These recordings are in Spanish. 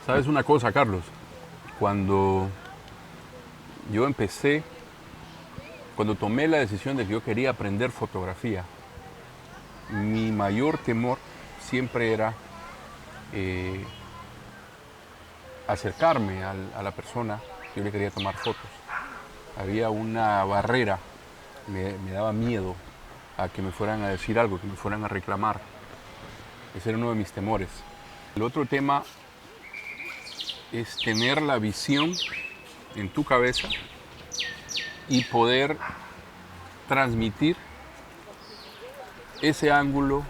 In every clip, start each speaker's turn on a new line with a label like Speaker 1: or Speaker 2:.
Speaker 1: ¿Sabes una cosa, Carlos? Cuando yo empecé, cuando tomé la decisión de que yo quería aprender fotografía, mi mayor temor siempre era eh, acercarme a la persona que yo le quería tomar fotos. Había una barrera, me daba miedo a que me fueran a decir algo, que me fueran a reclamar. Ese era uno de mis temores. El otro tema es tener la visión en tu cabeza y poder transmitir ese ángulo,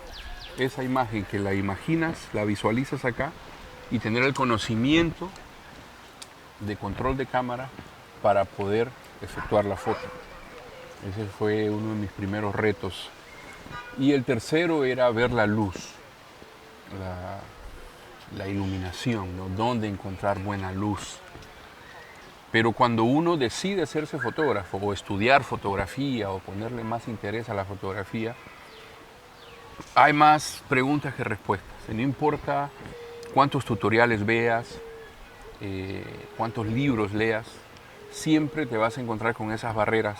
Speaker 1: esa imagen que la imaginas, la visualizas acá y tener el conocimiento de control de cámara para poder efectuar la foto. Ese fue uno de mis primeros retos. Y el tercero era ver la luz, la iluminación, ¿no? Dónde encontrar buena luz. Pero cuando uno decide hacerse fotógrafo o estudiar fotografía o ponerle más interés a la fotografía, hay más preguntas que respuestas. No importa cuántos tutoriales veas, cuántos libros leas, siempre te vas a encontrar con esas barreras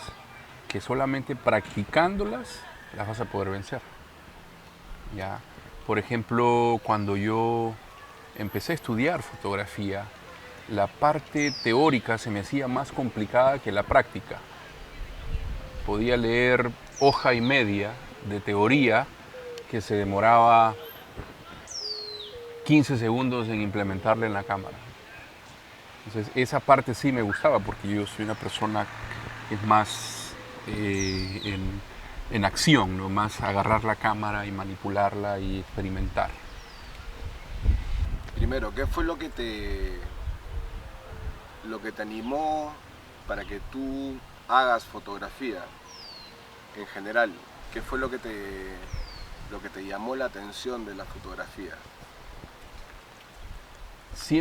Speaker 1: que solamente practicándolas las vas a poder vencer. ¿Ya? Por ejemplo, cuando yo empecé a estudiar fotografía, la parte teórica se me hacía más complicada que la práctica. Podía leer hoja y media de teoría que se demoraba 15 segundos en implementarla en la cámara. Entonces esa parte sí me gustaba porque yo soy una persona que es más en acción, ¿no? Más agarrar la cámara y manipularla y experimentar.
Speaker 2: Primero, ¿qué fue lo que te animó para que tú hagas fotografía en general? ¿Qué fue lo que te llamó la atención de la fotografía?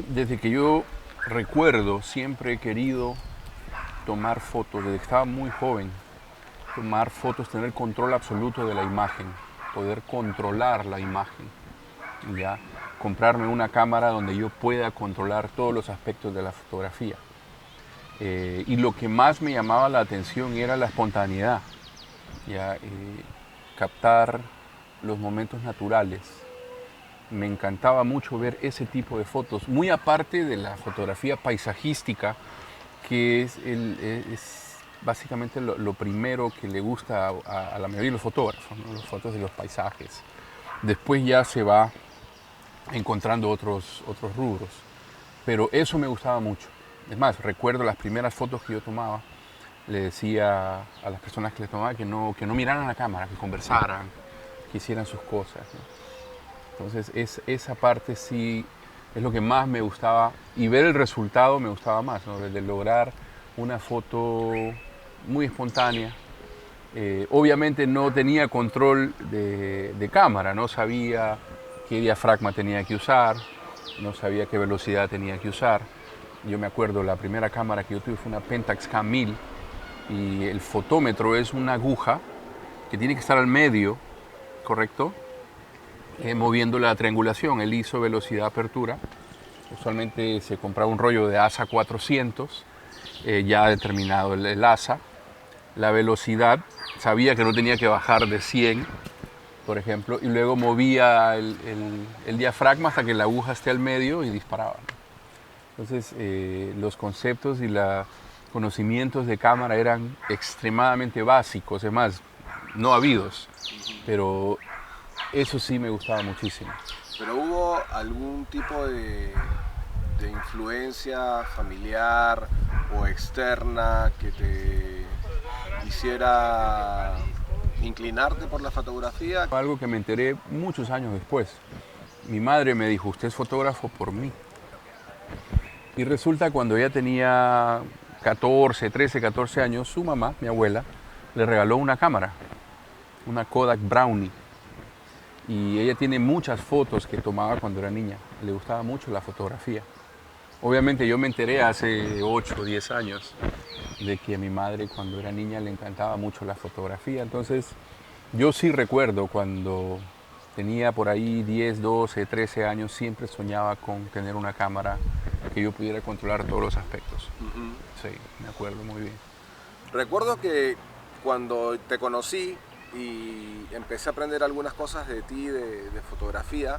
Speaker 1: Desde que yo recuerdo, siempre he querido tomar fotos, desde que estaba muy joven, tomar fotos, tener control absoluto de la imagen, poder controlar la imagen, ¿ya? Comprarme una cámara donde yo pueda controlar todos los aspectos de la fotografía. Y lo que más me llamaba la atención era la espontaneidad, ¿ya? Captar los momentos naturales. Me encantaba mucho ver ese tipo de fotos, muy aparte de la fotografía paisajística, que es básicamente lo primero que le gusta a la mayoría de los fotógrafos, ¿no? Las fotos de los paisajes. Después ya se va encontrando otros rubros, pero eso me gustaba mucho. Es más, recuerdo las primeras fotos que yo tomaba, le decía a las personas que les tomaba que no miraran a la cámara, que conversaran, que hicieran sus cosas, ¿no? Entonces esa parte sí es lo que más me gustaba y ver el resultado me gustaba más, ¿no? De lograr una foto muy espontánea. Obviamente no tenía control de cámara, no sabía qué diafragma tenía que usar, no sabía qué velocidad tenía que usar. Yo me acuerdo, la primera cámara que yo tuve fue una Pentax K1000 y el fotómetro es una aguja que tiene que estar al medio, ¿correcto? Moviendo la triangulación, el ISO, velocidad, apertura. Usualmente se compraba un rollo de ASA 400, ya determinado el ASA. La velocidad, sabía que no tenía que bajar de 100, por ejemplo, y luego movía el diafragma hasta que la aguja esté al medio y disparaba. Entonces, los conceptos y los conocimientos de cámara eran extremadamente básicos, es más, no habidos, pero eso sí me gustaba muchísimo.
Speaker 2: ¿Pero hubo algún tipo de influencia familiar o externa que te hiciera inclinarte por la fotografía?
Speaker 1: Algo que me enteré muchos años después. Mi madre me dijo, usted es fotógrafo por mí. Y resulta cuando ella tenía 14, 13, 14 años, su mamá, mi abuela, le regaló una cámara, una Kodak Brownie. Y ella tiene muchas fotos que tomaba cuando era niña. Le gustaba mucho la fotografía. Obviamente yo me enteré hace 8 o 10 años de que a mi madre cuando era niña le encantaba mucho la fotografía. Entonces yo sí recuerdo cuando Tenía por ahí 10, 12, 13 años, siempre soñaba con tener una cámara que yo pudiera controlar todos los aspectos.
Speaker 2: Ujú.
Speaker 1: Sí, me acuerdo muy bien.
Speaker 2: Recuerdo que cuando te conocí y empecé a aprender algunas cosas de ti, de fotografía,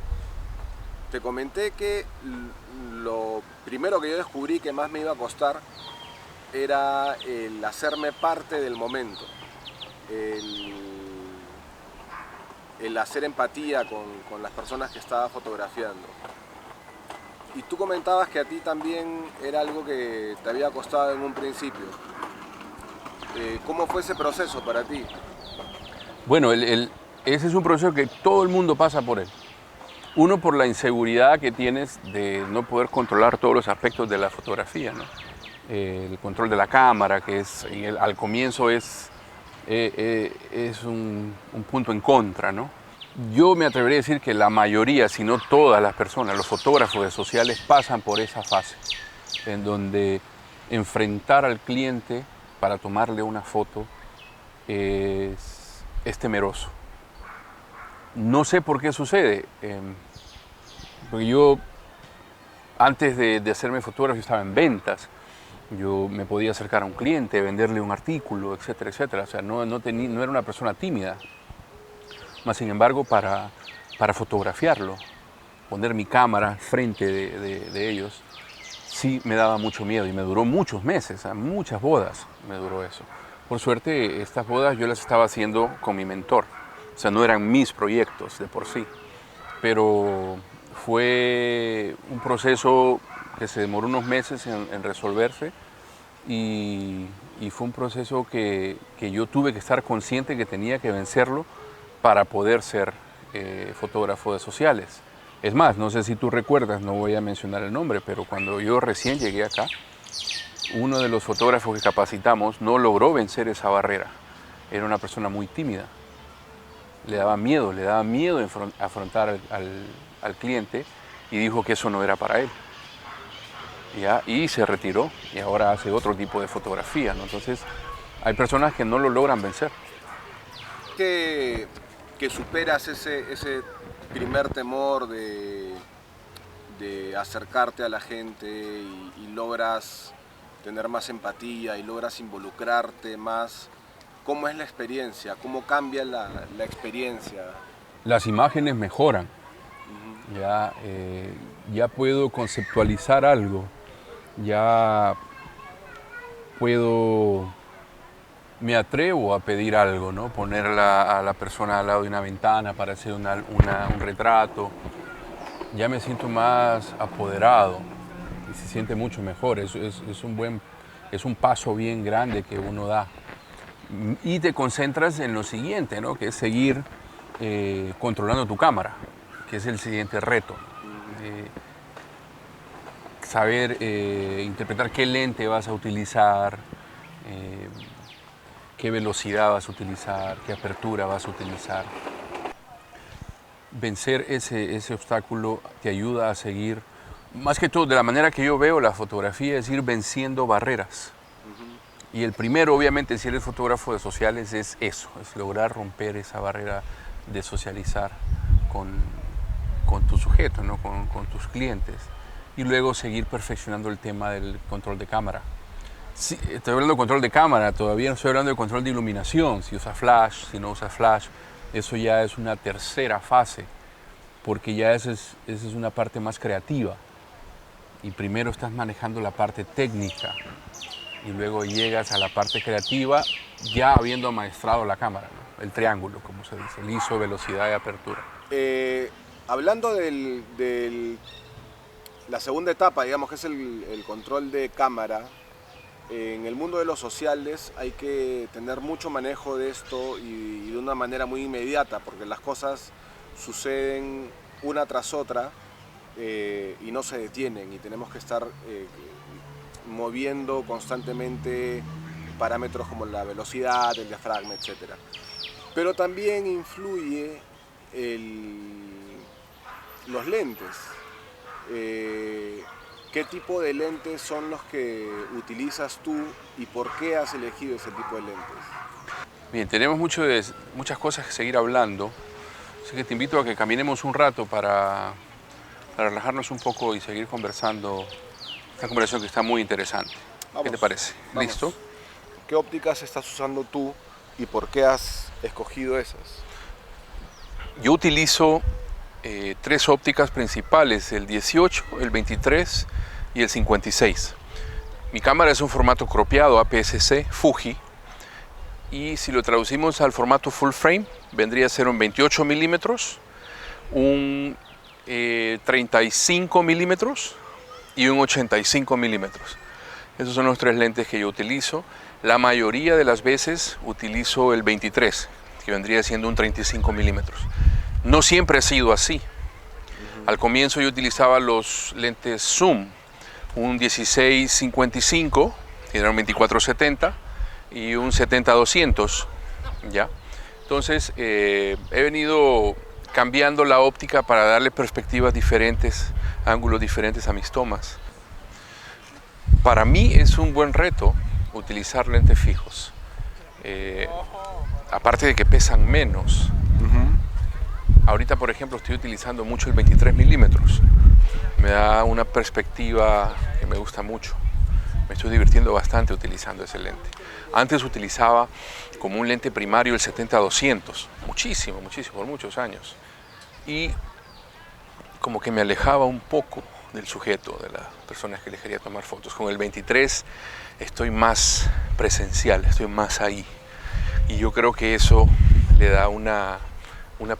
Speaker 2: te comenté que lo primero que yo descubrí que más me iba a costar era el hacerme parte del momento, el, el hacer empatía con las personas que estaba fotografiando. Y tú comentabas que a ti también era algo que te había costado en un principio. ¿Cómo fue ese proceso para ti?
Speaker 1: Bueno, ese es un proceso que todo el mundo pasa por él. Uno, por la inseguridad que tienes de no poder controlar todos los aspectos de la fotografía, ¿no? El control de la cámara, que es, al comienzo es un punto en contra, ¿no? Yo me atrevería a decir que la mayoría, si no todas las personas, los fotógrafos de sociales pasan por esa fase, en donde enfrentar al cliente para tomarle una foto es temeroso. No sé por qué sucede, porque yo antes de hacerme fotógrafo yo estaba en ventas. Yo me podía acercar a un cliente, venderle un artículo, etcétera, etcétera. O sea, no era una persona tímida. Más sin embargo, para fotografiarlo, poner mi cámara frente de ellos, sí me daba mucho miedo y me duró muchos meses, a muchas bodas me duró eso. Por suerte, estas bodas yo las estaba haciendo con mi mentor. O sea, no eran mis proyectos de por sí. Pero fue un proceso que se demoró unos meses en resolverse y fue un proceso que yo tuve que estar consciente que tenía que vencerlo para poder ser fotógrafo de sociales. Es más, no sé si tú recuerdas, no voy a mencionar el nombre, pero cuando yo recién llegué acá, uno de los fotógrafos que capacitamos no logró vencer esa barrera. Era una persona muy tímida. Le daba miedo afrontar al cliente y dijo que eso no era para él. ¿Ya? Y se retiró y ahora hace otro tipo de fotografía, ¿no? Entonces, hay personas que no lo logran vencer.
Speaker 2: Que superas ese primer temor de acercarte a la gente y logras tener más empatía y logras involucrarte más. ¿Cómo es la experiencia? ¿Cómo cambia la experiencia?
Speaker 1: Las imágenes mejoran, ya, ya puedo conceptualizar algo, ya me atrevo a pedir algo, ¿no? Poner a la persona al lado de una ventana para hacer un retrato. Ya me siento más apoderado y se siente mucho mejor. Es un paso bien grande que uno da. Y te concentras en lo siguiente, ¿no? Que es seguir controlando tu cámara, que es el siguiente reto. Saber interpretar qué lente vas a utilizar, qué velocidad vas a utilizar, qué apertura vas a utilizar. Vencer ese obstáculo te ayuda a seguir, más que todo, de la manera que yo veo la fotografía, es ir venciendo barreras. Y el primero, obviamente, si eres fotógrafo de sociales, es eso, es lograr romper esa barrera de socializar con tu sujeto, ¿no? con tus clientes. Y luego seguir perfeccionando el tema del control de cámara. Sí, estoy hablando de control de cámara, todavía no estoy hablando de control de iluminación, si usas flash, si no usas flash, eso ya es una tercera fase, porque ya esa es una parte más creativa. Y primero estás manejando la parte técnica y luego llegas a la parte creativa ya habiendo amaestrado la cámara, ¿no? El triángulo, como se dice, el ISO, velocidad y apertura.
Speaker 2: Hablando la segunda etapa, digamos, que es el control de cámara, en el mundo de los sociales hay que tener mucho manejo de esto y de una manera muy inmediata, porque las cosas suceden una tras otra y no se detienen y tenemos que estar moviendo constantemente parámetros como la velocidad, el diafragma, etc. Pero también influye los lentes. ¿Qué tipo de lentes son los que utilizas tú y por qué has elegido ese tipo de lentes?
Speaker 1: Bien, tenemos muchas cosas que seguir hablando. Así que te invito a que caminemos un rato para relajarnos un poco y seguir conversando. Esta conversación que está muy interesante.
Speaker 2: Vamos,
Speaker 1: ¿Qué te parece?
Speaker 2: vamos.
Speaker 1: ¿Listo?
Speaker 2: ¿Qué ópticas estás usando tú y por qué has escogido esas?
Speaker 1: Yo utilizo 3 ópticas principales, el 18, el 23 y el 56. Mi cámara es un formato cropeado APS-C Fuji, y si lo traducimos al formato full frame vendría a ser un 28 milímetros, un 35 milímetros y un 85 milímetros. Esos son los 3 lentes que yo utilizo. La mayoría de las veces utilizo el 23, que vendría siendo un 35 milímetros. No siempre ha sido así. Al comienzo yo utilizaba los lentes zoom, un 16-55, que era un 24-70, y un 70-200, ¿ya? Entonces he venido cambiando la óptica para darle perspectivas diferentes, ángulos diferentes a mis tomas. Para mí es un buen reto utilizar lentes fijos, aparte de que pesan menos. Ahorita, por ejemplo, estoy utilizando mucho el 23 milímetros. Me da una perspectiva que me gusta mucho. Me estoy divirtiendo bastante utilizando ese lente. Antes utilizaba como un lente primario el 70-200, muchísimo, por muchos años. Y como que me alejaba un poco del sujeto, de las personas que les quería tomar fotos. Con el 23 estoy más presencial, estoy más ahí. Y yo creo que eso le da una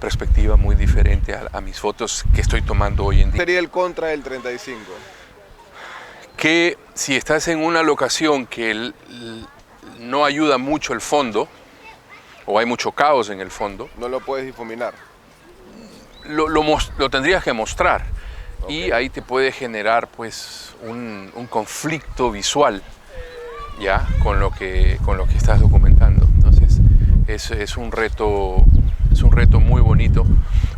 Speaker 1: perspectiva muy diferente a mis fotos que estoy tomando hoy en día.
Speaker 2: Sería el contra del 35.
Speaker 1: Que si estás en una locación que no ayuda mucho el fondo, o hay mucho caos en el fondo,
Speaker 2: No lo puedes difuminar.
Speaker 1: lo tendrías que mostrar.
Speaker 2: Okay.
Speaker 1: Y ahí te puede generar pues un conflicto visual, ¿ya? Con lo que estás documentando. Entonces es un reto muy bonito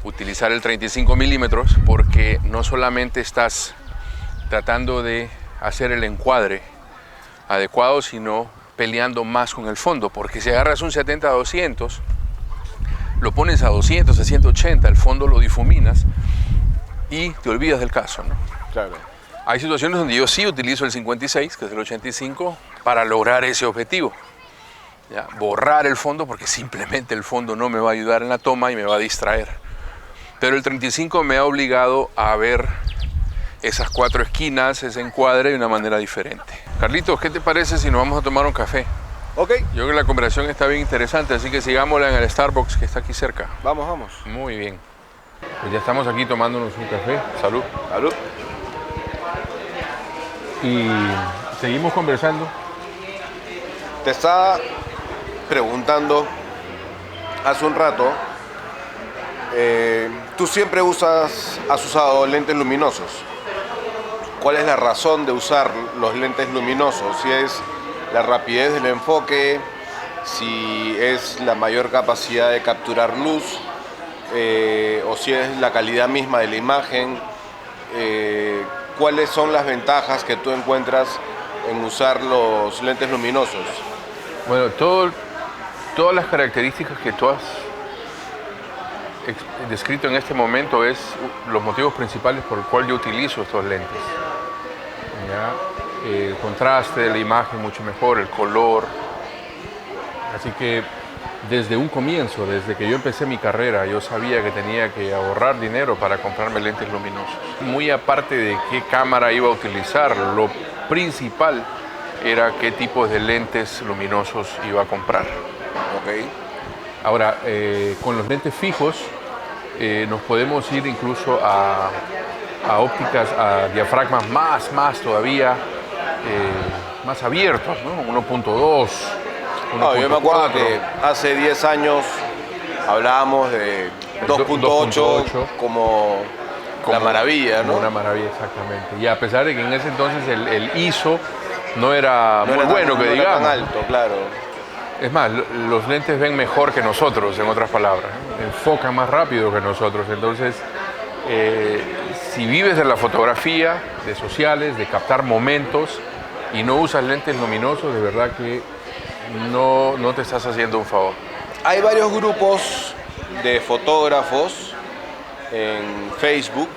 Speaker 1: utilizar el 35 milímetros, porque no solamente estás tratando de hacer el encuadre adecuado, sino peleando más con el fondo, porque si agarras un 70-200, lo pones a 200, a 180, el fondo lo difuminas y te olvidas del caso, ¿no?
Speaker 2: Claro.
Speaker 1: Hay situaciones donde yo sí utilizo el 56, que es el 85, para lograr ese objetivo. ¿Ya? Borrar el fondo, porque simplemente el fondo no me va a ayudar en la toma y me va a distraer. Pero el 35 me ha obligado a ver esas 4 esquinas, ese encuadre de una manera diferente. Carlitos, ¿qué te parece si nos vamos a tomar un café?
Speaker 2: Ok.
Speaker 1: Yo creo que la conversación está bien interesante, así que sigámosla en el Starbucks que está aquí cerca.
Speaker 2: Vamos, vamos.
Speaker 1: Muy bien. Pues ya estamos aquí tomándonos un café. Salud.
Speaker 2: Salud.
Speaker 1: Y seguimos conversando.
Speaker 2: Te estaba preguntando hace un rato, tú siempre has usado lentes luminosos. ¿Cuál es la razón de usar los lentes luminosos? Si es la rapidez del enfoque, si es la mayor capacidad de capturar luz, o si es la calidad misma de la imagen. ¿Cuáles son las ventajas que tú encuentras en usar los lentes luminosos?
Speaker 1: Bueno, todas las características que tú has descrito en este momento es los motivos principales por el cual yo utilizo estos lentes. ¿Ya? El contraste de la imagen mucho mejor, el color. Así que desde un comienzo, desde que yo empecé mi carrera, yo sabía que tenía que ahorrar dinero para comprarme lentes luminosos. Muy aparte de qué cámara iba a utilizar, lo principal era qué tipos de lentes luminosos iba a comprar.
Speaker 2: Ok.
Speaker 1: Ahora, con los lentes fijos nos podemos ir incluso a ópticas, a diafragmas más todavía, más abiertos, ¿no? 1.2.
Speaker 2: No, yo me acuerdo que hace 10 años hablábamos de 2.8 como la maravilla, ¿no?
Speaker 1: Una maravilla, exactamente. Y a pesar de que en ese entonces el ISO no era muy bueno, que digamos.
Speaker 2: No era tan alto, claro.
Speaker 1: Es más, los lentes ven mejor que nosotros, en otras palabras. Enfocan más rápido que nosotros. Entonces, si vives de la fotografía, de sociales, de captar momentos y no usas lentes luminosos, de verdad que no te estás haciendo un favor.
Speaker 2: Hay varios grupos de fotógrafos en Facebook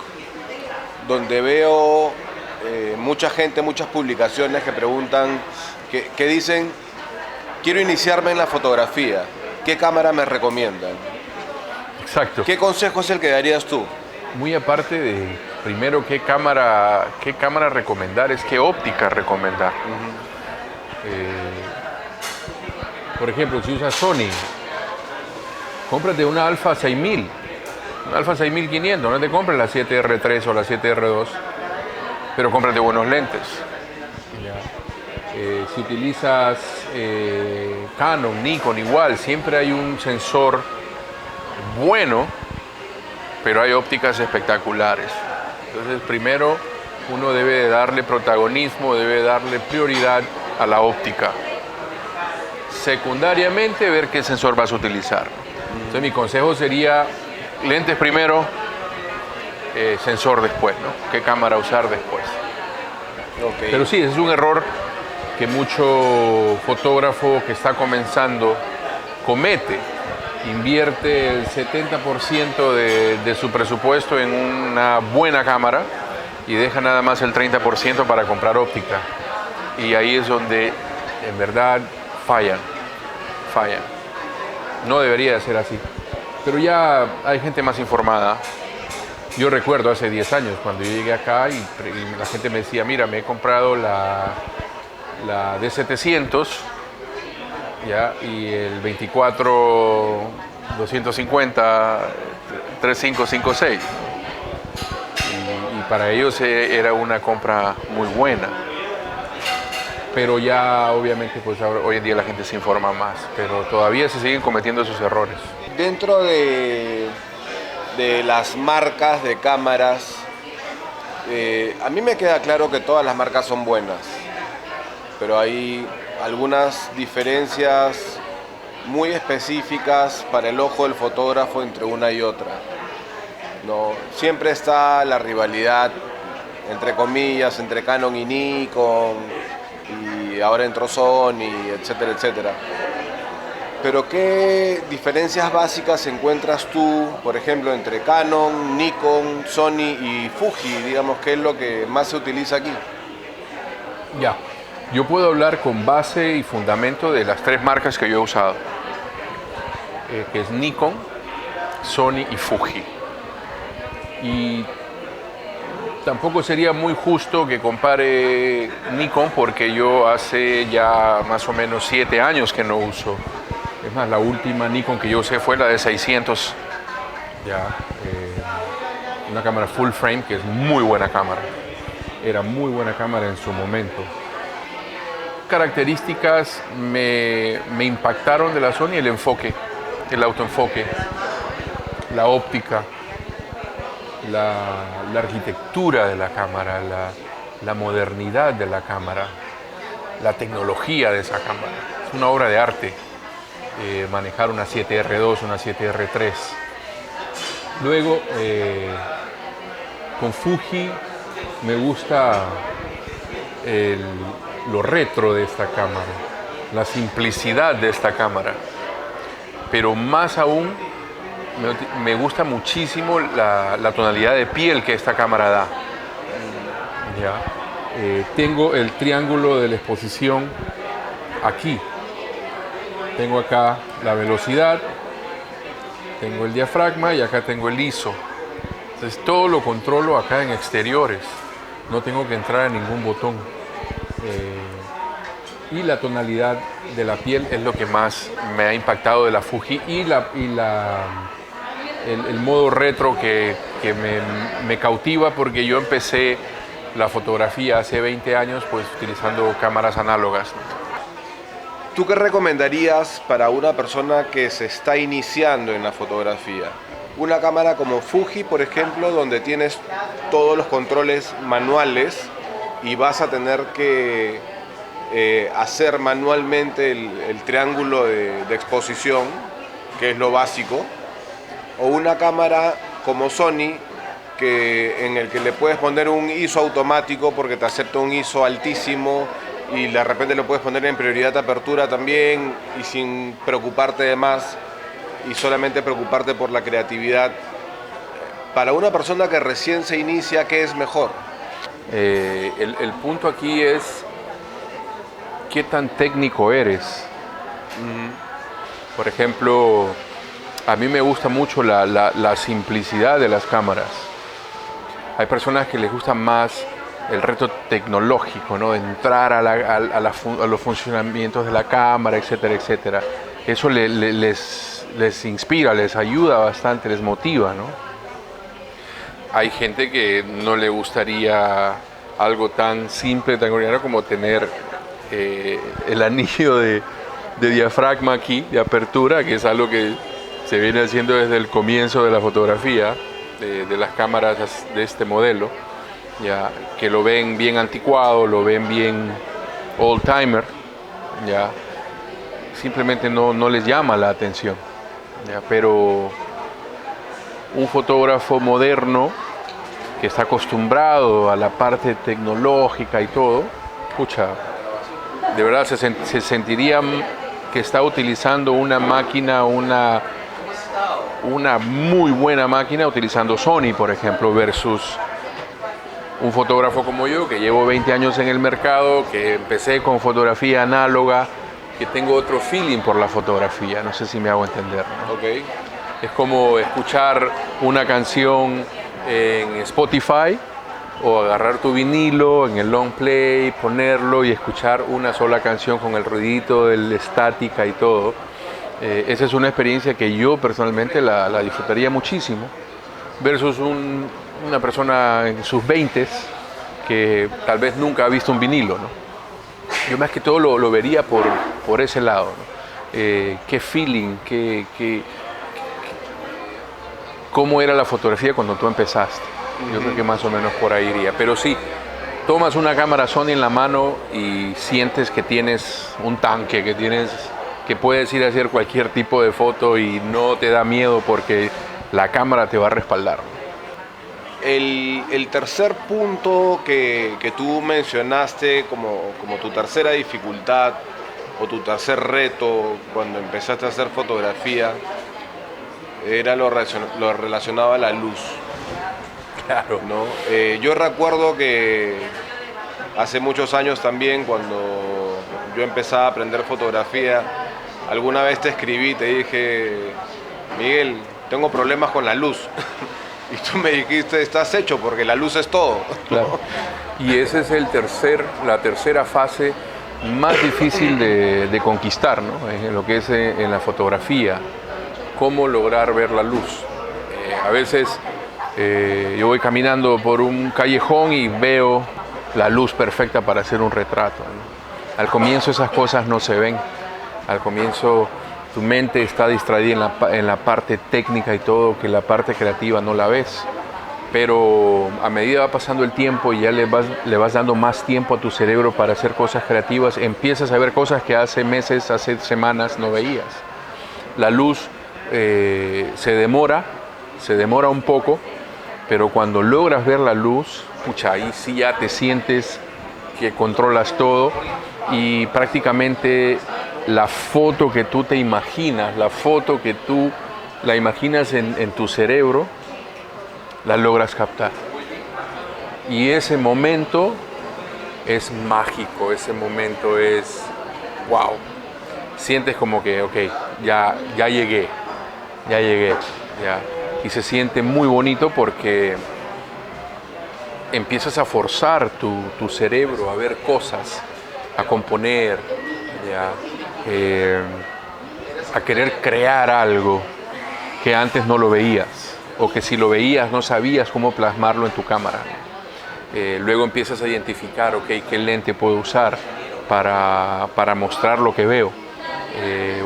Speaker 2: donde veo mucha gente, muchas publicaciones que preguntan, que dicen, quiero iniciarme en la fotografía, ¿qué cámara me recomiendan?
Speaker 1: Exacto.
Speaker 2: ¿Qué consejo es el que darías tú?
Speaker 1: Muy aparte de, primero, qué cámara recomendar, es qué óptica recomendar. Por ejemplo, si usas Sony, cómprate una Alpha 6000, una Alpha 6500, no te compres la 7R3 o la 7R2, pero cómprate buenos lentes. Si utilizas Canon, Nikon, igual, siempre hay un sensor bueno, pero hay ópticas espectaculares. Entonces, primero, uno debe darle protagonismo, debe darle prioridad a la óptica. Secundariamente, ver qué sensor vas a utilizar. Entonces, mi consejo sería lentes primero, sensor después, ¿no? ¿Qué cámara usar después?
Speaker 2: Okay.
Speaker 1: Pero sí, ese es un error que mucho fotógrafo que está comenzando comete. Invierte el 70% de su presupuesto en una buena cámara y deja nada más el 30% para comprar óptica. Y ahí es donde en verdad fallan. No debería de ser así. Pero ya hay gente más informada. Yo recuerdo hace 10 años cuando yo llegué acá y la gente me decía, mira, me he comprado la D700, ¿ya? Y el 24 250 3556 y para ellos era una compra muy buena, pero ya obviamente pues hoy en día la gente se informa más, pero todavía se siguen cometiendo esos errores.
Speaker 2: Dentro de las marcas de cámaras, a mí me queda claro que todas las marcas son buenas, pero hay algunas diferencias muy específicas para el ojo del fotógrafo entre una y otra. No, siempre está la rivalidad, entre comillas, entre Canon y Nikon, y ahora entró Sony, etcétera, etcétera. Pero ¿qué diferencias básicas encuentras tú, por ejemplo, entre Canon, Nikon, Sony y Fuji? Digamos, ¿qué es lo que más se utiliza aquí?
Speaker 1: Ya, yo puedo hablar con base y fundamento de las tres marcas que yo he usado, que es Nikon, Sony y Fuji. Y tampoco sería muy justo que compare Nikon porque yo hace ya más o menos 7 años que no uso. Es más, la última Nikon que yo usé fue la de 600, ya, una cámara full frame que es muy buena cámara. Era muy buena cámara en su momento. Características me impactaron de la Sony: el enfoque, el autoenfoque, la óptica, la arquitectura de la cámara, la modernidad de la cámara, la tecnología de esa cámara. Es una obra de arte manejar una 7R2, una 7R3. Luego, con Fuji me gusta lo retro de esta cámara, la simplicidad de esta cámara, pero más aún me gusta muchísimo la tonalidad de piel que esta cámara da. ¿Ya? Tengo el triángulo de la exposición aquí. Tengo acá la velocidad, tengo el diafragma y acá tengo el ISO. Entonces todo lo controlo acá en exteriores. No tengo que entrar a ningún botón. Y la tonalidad de la piel es lo que más me ha impactado de la Fuji, y el modo retro que me cautiva, porque yo empecé la fotografía hace 20 años pues utilizando cámaras análogas.
Speaker 2: ¿Tú qué recomendarías para una persona que se está iniciando en la fotografía? Una cámara como Fuji, por ejemplo, donde tienes todos los controles manuales y vas a tener que hacer manualmente el triángulo de exposición, que es lo básico, o una cámara como Sony, en el que le puedes poner un ISO automático porque te acepta un ISO altísimo y de repente lo puedes poner en prioridad de apertura también y sin preocuparte de más. y solamente preocuparte por la creatividad. Para una persona que recién se inicia, ¿qué es mejor?
Speaker 1: El punto aquí es qué tan técnico eres. Por ejemplo, a mí me gusta mucho la simplicidad de las cámaras. Hay personas que les gusta más el reto tecnológico, ¿no? Entrar a los funcionamientos de la cámara, etcétera, etcétera. Eso les inspira, les ayuda bastante, les motiva, ¿no? Hay gente que no le gustaría algo tan simple, tan ordinario como tener el anillo de diafragma aquí, de apertura, que es algo que se viene haciendo desde el comienzo de la fotografía, de las cámaras de este modelo, ya, que lo ven bien anticuado, lo ven bien old timer, ya, simplemente no les llama la atención, ya, pero un fotógrafo moderno que está acostumbrado a la parte tecnológica y todo, pucha, de verdad se sentiría que está utilizando una máquina, una muy buena máquina utilizando Sony, por ejemplo, versus un fotógrafo como yo, que llevo 20 años en el mercado, que empecé con fotografía análoga, que tengo otro feeling por la fotografía, no sé si me hago entender, ¿no?
Speaker 2: Okay.
Speaker 1: Es como escuchar una canción en Spotify o agarrar tu vinilo en el long play, ponerlo y escuchar una sola canción con el ruidito, la estática y todo. Esa es una experiencia que yo personalmente la disfrutaría muchísimo versus una persona en sus 20s que tal vez nunca ha visto un vinilo, ¿no? Yo más que todo lo vería por ese lado, ¿no? Qué feeling, cómo era la fotografía cuando tú empezaste. Yo creo que más o menos por ahí iría. Pero sí, tomas una cámara Sony en la mano y sientes que tienes un tanque, que puedes ir a hacer cualquier tipo de foto y no te da miedo porque la cámara te va a respaldar.
Speaker 2: El tercer punto que tú mencionaste como tu tercera dificultad o tu tercer reto cuando empezaste a hacer fotografía era lo relacionado a la luz.
Speaker 1: Claro.
Speaker 2: ¿No? Yo recuerdo que hace muchos años también, cuando yo empezaba a aprender fotografía, alguna vez te escribí, te dije, Miguel, tengo problemas con la luz. Y tú me dijiste, estás hecho porque la luz es todo.
Speaker 1: Claro. Y esa es la tercera fase más difícil de conquistar, ¿no? En lo que es en la fotografía. Cómo lograr ver la luz. A veces yo voy caminando por un callejón y veo la luz perfecta para hacer un retrato, ¿no? Al comienzo esas cosas no se ven. Al comienzo tu mente está distraída en la parte técnica y todo, que la parte creativa no la ves. Pero a medida va pasando el tiempo y ya le vas dando más tiempo a tu cerebro para hacer cosas creativas, empiezas a ver cosas que hace meses, hace semanas no veías. La luz se demora un poco, pero cuando logras ver la luz, pucha, ahí sí ya te sientes que controlas todo y prácticamente la foto que tú te imaginas, la foto que tú la imaginas en tu cerebro, la logras captar. Y ese momento es mágico, ese momento es wow. Sientes como que, ok, ya llegué. Ya. Y se siente muy bonito porque empiezas a forzar tu cerebro a ver cosas, a componer, ya, a querer crear algo que antes no lo veías, o que si lo veías no sabías cómo plasmarlo en tu cámara. Luego empiezas a identificar, ok, qué lente puedo usar para mostrar lo que veo.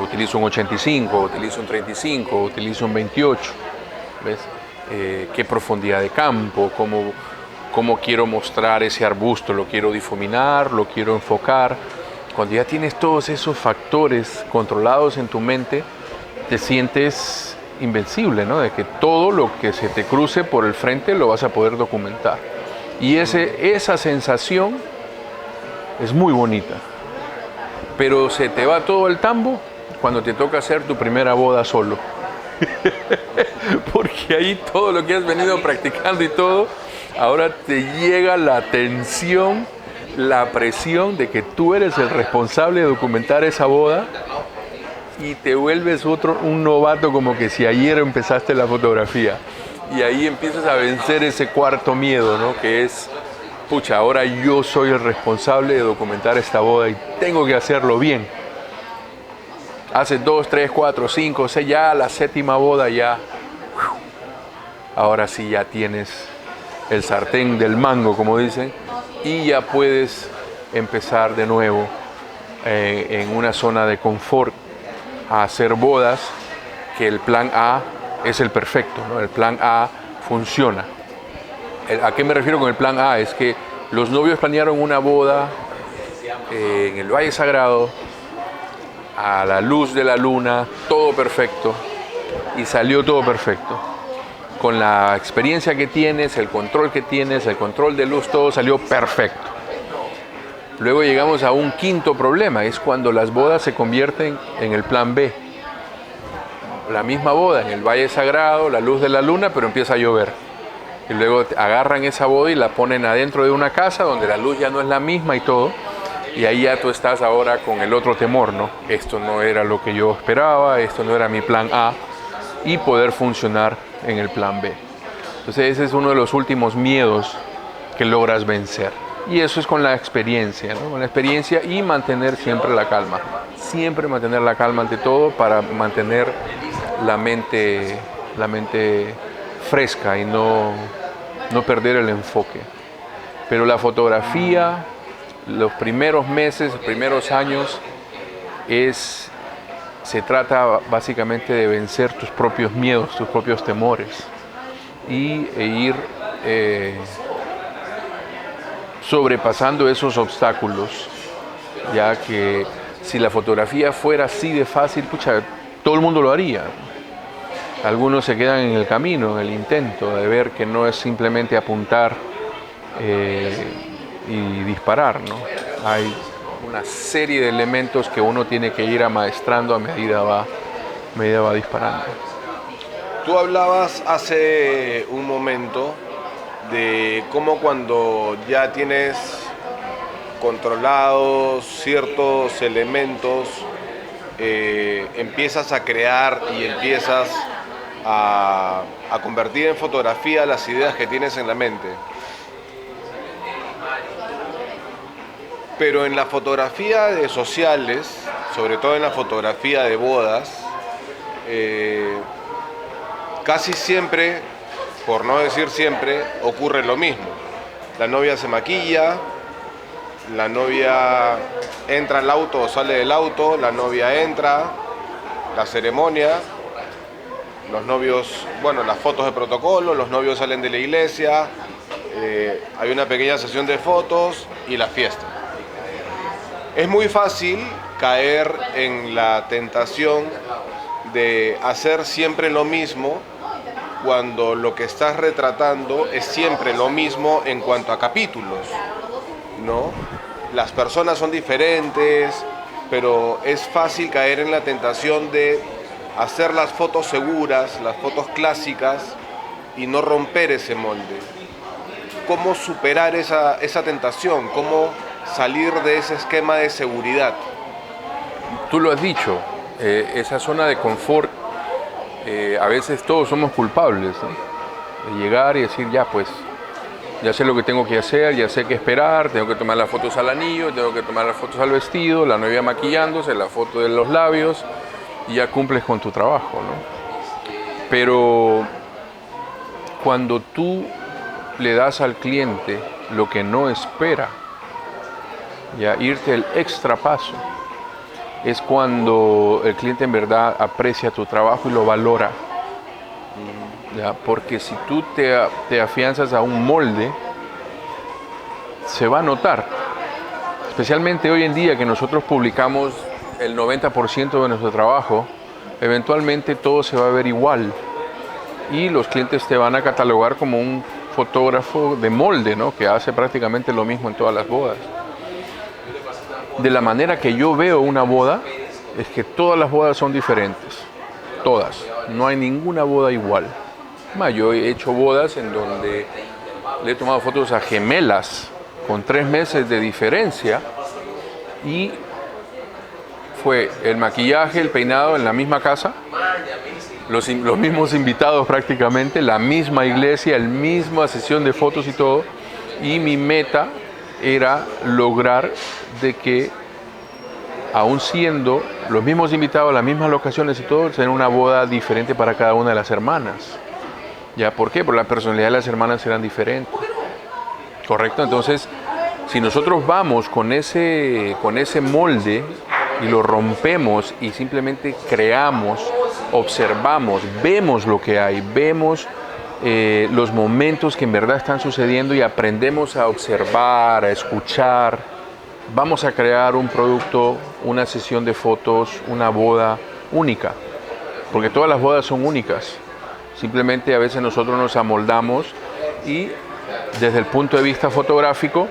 Speaker 1: Utilizo un 85, utilizo un 35, utilizo un 28, ¿ves? Qué profundidad de campo, cómo quiero mostrar ese arbusto, lo quiero difuminar, lo quiero enfocar. Cuando ya tienes todos esos factores controlados en tu mente, te sientes invencible, ¿no? De que todo lo que se te cruce por el frente lo vas a poder documentar. Y esa sensación es muy bonita. Pero se te va todo el tambo cuando te toca hacer tu primera boda solo. Porque ahí todo lo que has venido practicando y todo, ahora te llega la tensión, la presión de que tú eres el responsable de documentar esa boda y te vuelves un novato como que si ayer empezaste la fotografía. Y ahí empiezas a vencer ese cuarto miedo, ¿no? Que es, pucha, ahora yo soy el responsable de documentar esta boda y tengo que hacerlo bien. Hace 2, 3, 4, 5, 6, ya la séptima boda ya. Ahora sí ya tienes el sartén del mango, como dicen, y ya puedes empezar de nuevo en una zona de confort a hacer bodas, que el plan A es el perfecto, ¿no? El plan A funciona. ¿A qué me refiero con el plan A? Es que los novios planearon una boda en el Valle Sagrado, a la luz de la luna, todo perfecto, y salió todo perfecto. Con la experiencia que tienes, el control que tienes, el control de luz, todo salió perfecto. Luego llegamos a un quinto problema, es cuando las bodas se convierten en el plan B. La misma boda en el Valle Sagrado, la luz de la luna, pero empieza a llover. Y luego agarran esa boda y la ponen adentro de una casa donde la luz ya no es la misma y todo. Y ahí ya tú estás ahora con el otro temor, ¿no? Esto no era lo que yo esperaba, esto no era mi plan A, y poder funcionar en el plan B. Entonces ese es uno de los últimos miedos que logras vencer. Y eso es con la experiencia, ¿no? Con la experiencia y mantener siempre la calma. Siempre mantener la calma ante todo para mantener la mente fresca y no perder el enfoque. Pero la fotografía, los primeros meses, los primeros años, se trata básicamente de vencer tus propios miedos, tus propios temores e ir sobrepasando esos obstáculos, ya que si la fotografía fuera así de fácil, pucha, todo el mundo lo haría. Algunos se quedan en el camino, en el intento de ver que no es simplemente apuntar y disparar, ¿no? Hay una serie de elementos que uno tiene que ir amaestrando a medida va disparando.
Speaker 2: Tú hablabas hace un momento de cómo cuando ya tienes controlados ciertos elementos, empiezas a crear y empiezas a convertir en fotografía las ideas que tienes en la mente. Pero en la fotografía de sociales, sobre todo en la fotografía de bodas, casi siempre, por no decir siempre, ocurre lo mismo. La novia se maquilla, la novia entra al auto o sale del auto, la novia entra, la ceremonia, los novios, bueno, las fotos de protocolo, los novios salen de la iglesia, hay una pequeña sesión de fotos y la fiesta. Es muy fácil caer en la tentación de hacer siempre lo mismo cuando lo que estás retratando es siempre lo mismo en cuanto a capítulos, ¿no? Las personas son diferentes, pero es fácil caer en la tentación de hacer las fotos seguras, las fotos clásicas y no romper ese molde. ¿Cómo superar esa tentación? ¿Cómo salir de ese esquema de seguridad?
Speaker 1: Tú lo has dicho, esa zona de confort, a veces todos somos culpables, ¿no? De llegar y decir, ya pues, ya sé lo que tengo que hacer, ya sé qué esperar, tengo que tomar las fotos al anillo, tengo que tomar las fotos al vestido, la novia maquillándose, la foto de los labios, y ya cumples con tu trabajo, ¿no? Pero cuando tú le das al cliente lo que no espera, ya irte el extra paso, es cuando el cliente en verdad aprecia tu trabajo y lo valora. ¿Ya? Porque si tú te afianzas a un molde, se va a notar. Especialmente hoy en día que nosotros publicamos el 90% de nuestro trabajo, eventualmente todo se va a ver igual. Y los clientes te van a catalogar como un fotógrafo de molde, ¿no? Que hace prácticamente lo mismo en todas las bodas. De la manera que yo veo una boda, es que todas las bodas son diferentes. Todas. No hay ninguna boda igual. Yo he hecho bodas en donde le he tomado fotos a gemelas con 3 meses de diferencia y fue el maquillaje, el peinado en la misma casa, los mismos invitados prácticamente, la misma iglesia, la misma sesión de fotos y todo. Y mi meta era lograr de que, aún siendo los mismos invitados, las mismas locaciones y todo, tener una boda diferente para cada una de las hermanas. ¿Ya? ¿Por qué? Porque la personalidad de las hermanas eran diferentes. ¿Correcto? Entonces, si nosotros vamos con ese molde y lo rompemos y simplemente creamos, observamos, vemos lo que hay, vemos los momentos que en verdad están sucediendo y aprendemos a observar, a escuchar, vamos a crear un producto, una sesión de fotos, una boda única, porque todas las bodas son únicas. Simplemente a veces nosotros nos amoldamos y desde el punto de vista fotográfico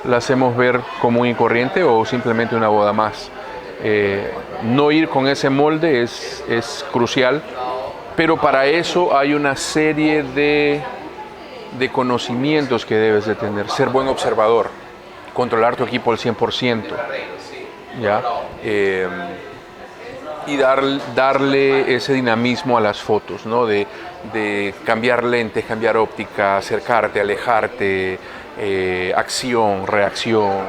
Speaker 1: la hacemos ver común y corriente o simplemente una boda más. No ir con ese molde es crucial, pero para eso hay una serie de conocimientos que debes de tener. Ser buen observador, controlar tu equipo al 100%, ¿ya? Y darle ese dinamismo a las fotos, ¿no? De cambiar lentes, cambiar óptica, acercarte, alejarte, acción, reacción,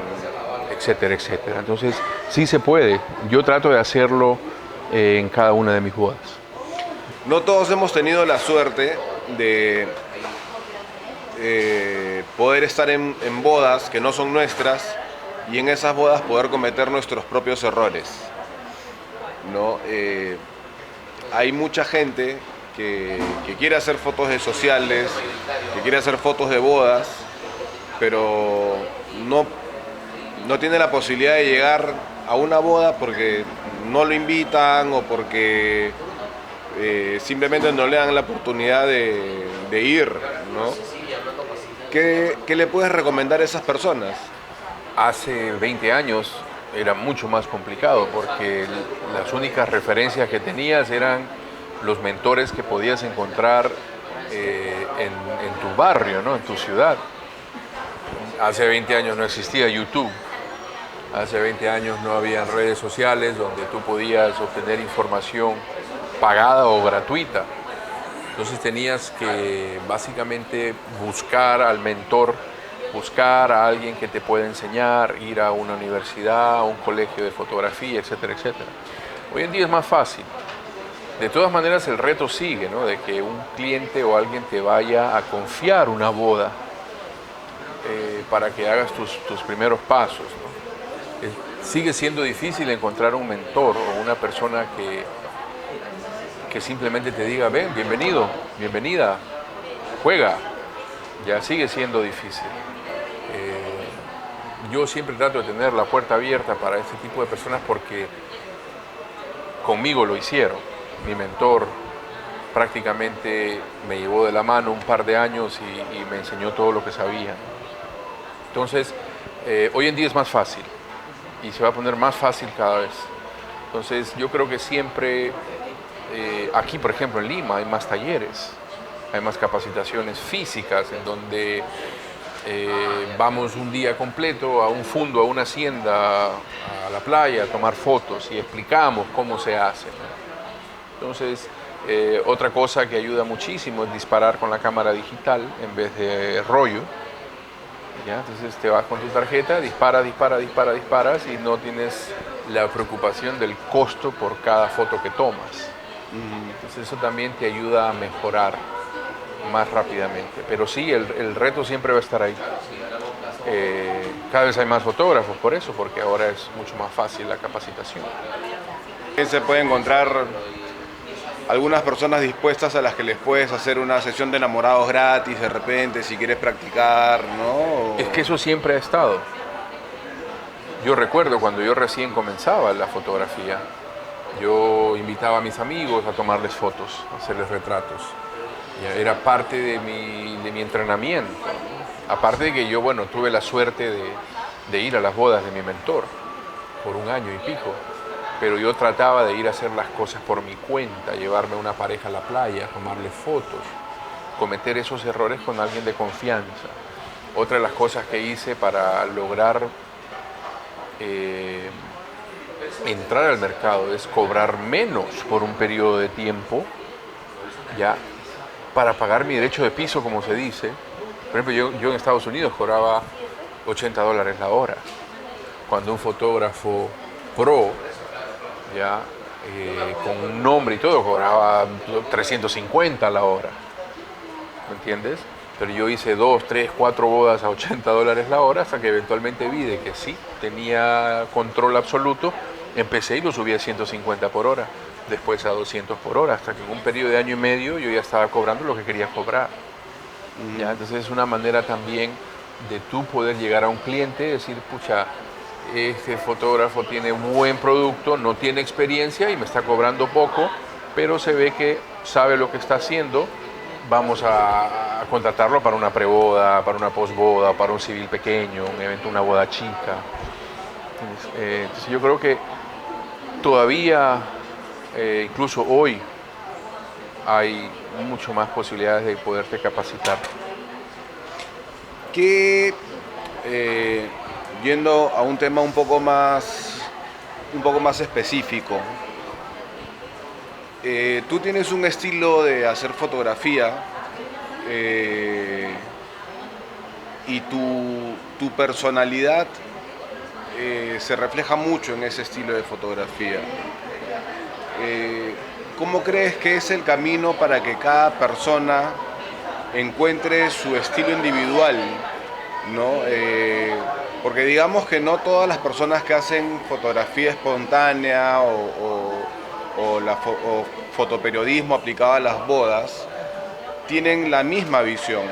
Speaker 1: etcétera, etcétera. Entonces, sí se puede. Yo trato de hacerlo en cada una de mis bodas.
Speaker 2: No todos hemos tenido la suerte de poder estar en bodas que no son nuestras y en esas bodas poder cometer nuestros propios errores, ¿no? Hay mucha gente que quiere hacer fotos de sociales, que quiere hacer fotos de bodas, pero no tiene la posibilidad de llegar a una boda porque no lo invitan o porque simplemente no le dan la oportunidad de ir, ¿no? ¿Qué le puedes recomendar a esas personas?
Speaker 1: Hace 20 años era mucho más complicado porque las únicas referencias que tenías eran los mentores que podías encontrar en tu barrio, ¿no? En tu ciudad. Hace 20 años no existía YouTube. Hace 20 años no había redes sociales donde tú podías obtener información pagada o gratuita. Entonces tenías que básicamente buscar al mentor, buscar a alguien que te pueda enseñar, ir a una universidad, a un colegio de fotografía, etcétera, etcétera. Hoy en día es más fácil. De todas maneras el reto sigue, ¿no? De que un cliente o alguien te vaya a confiar una boda para que hagas tus primeros pasos, ¿no? Sigue siendo difícil encontrar un mentor o una persona que simplemente te diga, ven, bienvenido, bienvenida, juega. Ya sigue siendo difícil. Yo siempre trato de tener la puerta abierta para este tipo de personas porque conmigo lo hicieron. Mi mentor prácticamente me llevó de la mano un par de años y me enseñó todo lo que sabía. Entonces, hoy en día es más fácil y se va a poner más fácil cada vez. Entonces, yo creo que siempre, aquí por ejemplo en Lima hay más talleres, hay más capacitaciones físicas en donde vamos un día completo a un fundo, a una hacienda, a la playa, a tomar fotos y explicamos cómo se hace, ¿no? Entonces, otra cosa que ayuda muchísimo es disparar con la cámara digital en vez de rollo. ¿Ya? Entonces te vas con tu tarjeta, disparas y no tienes la preocupación del costo por cada foto que tomas. Entonces eso también te ayuda a mejorar más rápidamente. Pero sí, el reto siempre va a estar ahí. Cada vez hay más fotógrafos por eso, porque ahora es mucho más fácil la capacitación.
Speaker 2: Se puede encontrar algunas personas dispuestas a las que les puedes hacer una sesión de enamorados gratis de repente si quieres practicar, ¿no?
Speaker 1: Es que eso siempre ha estado. Yo recuerdo cuando yo recién comenzaba la fotografía, yo invitaba a mis amigos a tomarles fotos, a hacerles retratos. Era parte de mi entrenamiento. Aparte de que yo, bueno, tuve la suerte de ir a las bodas de mi mentor por 1 año y pico. pero yo trataba de ir a hacer las cosas por mi cuenta, llevarme a una pareja a la playa, tomarle fotos, cometer esos errores con alguien de confianza. Otra de las cosas que hice para lograr entrar al mercado es cobrar menos por un periodo de tiempo, ya, para pagar mi derecho de piso, como se dice. Por ejemplo, yo en Estados Unidos cobraba $80 la hora, cuando un fotógrafo pro, ya, con un nombre y todo, cobraba 350 la hora, ¿me entiendes? Pero yo hice 2, 3, 4 bodas a $80 la hora hasta que eventualmente vi de que sí, tenía control absoluto. Empecé y lo subí a 150 por hora, después a 200 por hora, hasta que en un periodo de año y medio yo ya estaba cobrando lo que quería cobrar. ¿Ya? Entonces es una manera también de tú poder llegar a un cliente y decir, pucha, este fotógrafo tiene un buen producto, no tiene experiencia y me está cobrando poco, pero se ve que sabe lo que está haciendo. Vamos a contratarlo para una preboda, para una posboda, para un civil pequeño, un evento, una boda chica. Entonces yo creo que todavía, incluso hoy, hay mucho más posibilidades de poderte capacitar.
Speaker 2: Que yendo a un tema un poco más específico, tú tienes un estilo de hacer fotografía y tu personalidad se refleja mucho en ese estilo de fotografía. ¿Cómo crees que es el camino para que cada persona encuentre su estilo individual, ¿no? Porque digamos que no todas las personas que hacen fotografía espontánea o fotoperiodismo aplicado a las bodas tienen la misma visión.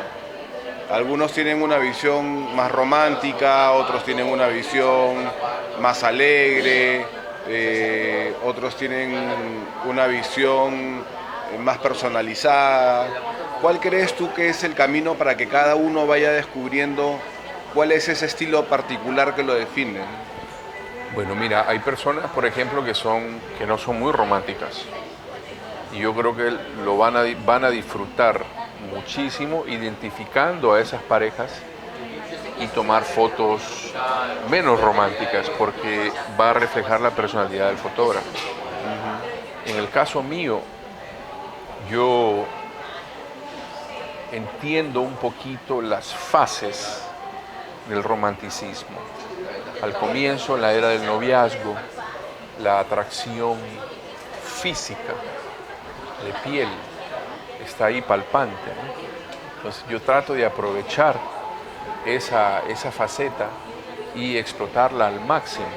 Speaker 2: Algunos tienen una visión más romántica, otros tienen una visión más alegre, otros tienen una visión más personalizada. ¿Cuál crees tú que es el camino para que cada uno vaya descubriendo cuál es ese estilo particular que lo define?
Speaker 1: Bueno, mira, hay personas, por ejemplo, que no son muy románticas. Y yo creo que van a disfrutar muchísimo identificando a esas parejas y tomar fotos menos románticas, porque va a reflejar la personalidad del fotógrafo. En el caso mío, yo entiendo un poquito las fases del romanticismo. Al comienzo, la era del noviazgo, la atracción física, de piel, está ahí palpante, ¿no? Entonces yo trato de aprovechar esa faceta y explotarla al máximo,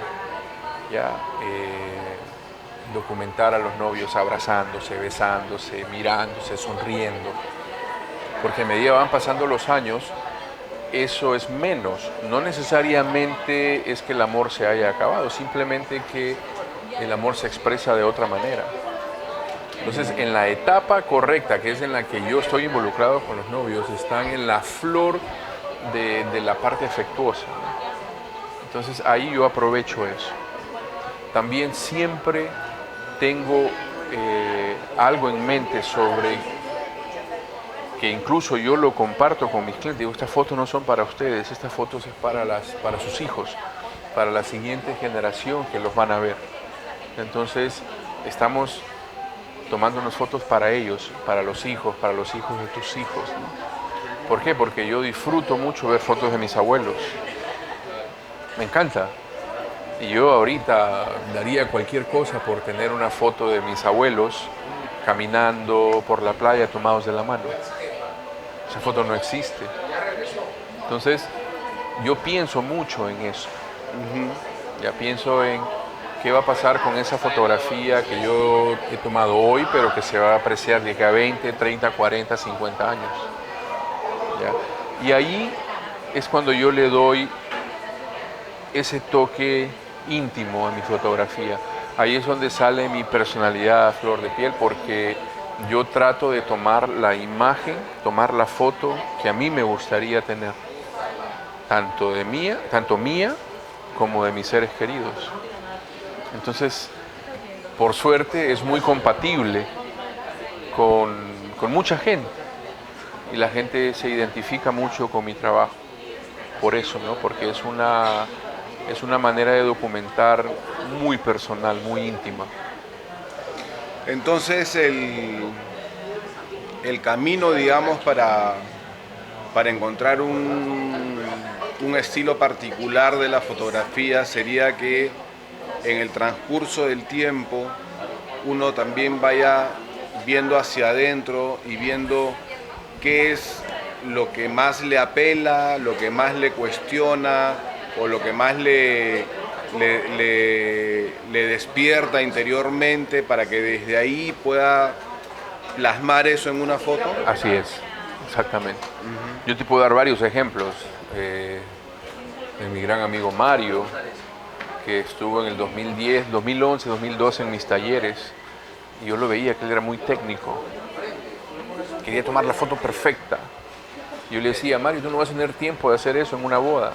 Speaker 1: ¿ya? Documentar a los novios abrazándose, besándose, mirándose, sonriendo, porque a medida van pasando los años, eso es menos. No necesariamente es que el amor se haya acabado, simplemente que el amor se expresa de otra manera. Entonces, en la etapa correcta, que es en la que yo estoy involucrado con los novios, están en la flor de la parte afectuosa, ¿no? Entonces, ahí yo aprovecho eso. También siempre tengo algo en mente sobre que incluso yo lo comparto con mis clientes. Digo, estas fotos no son para ustedes, estas fotos es para sus hijos, para la siguiente generación que los van a ver. Entonces, estamos tomándonos fotos para ellos, para los hijos de tus hijos, ¿no? ¿Por qué? Porque yo disfruto mucho ver fotos de mis abuelos. Me encanta. Y yo ahorita daría cualquier cosa por tener una foto de mis abuelos caminando por la playa tomados de la mano. Esa foto no existe. Entonces, yo pienso mucho en eso. Ya pienso en qué va a pasar con esa fotografía que yo he tomado hoy, pero que se va a apreciar de que a 20, 30, 40, 50 años. ¿Ya? Y ahí es cuando yo le doy ese toque íntimo a mi fotografía. Ahí es donde sale mi personalidad a flor de piel, porque yo trato de tomar la imagen, tomar la foto que a mí me gustaría tener, tanto mía como de mis seres queridos. Entonces, por suerte es muy compatible con mucha gente y la gente se identifica mucho con mi trabajo por eso, ¿no? Porque es una manera de documentar muy personal, muy íntima.
Speaker 2: Entonces el camino, digamos, para encontrar un estilo particular de la fotografía sería que en el transcurso del tiempo uno también vaya viendo hacia adentro y viendo qué es lo que más le apela, lo que más le cuestiona o lo que más le despierta interiormente para que desde ahí pueda plasmar eso en una foto.
Speaker 1: Así es, exactamente. Yo te puedo dar varios ejemplos de mi gran amigo Mario, que estuvo en el 2010, 2011, 2012 en mis talleres, y yo lo veía que él era muy técnico, quería tomar la foto perfecta. Yo le decía, Mario, tú no vas a tener tiempo de hacer eso en una boda.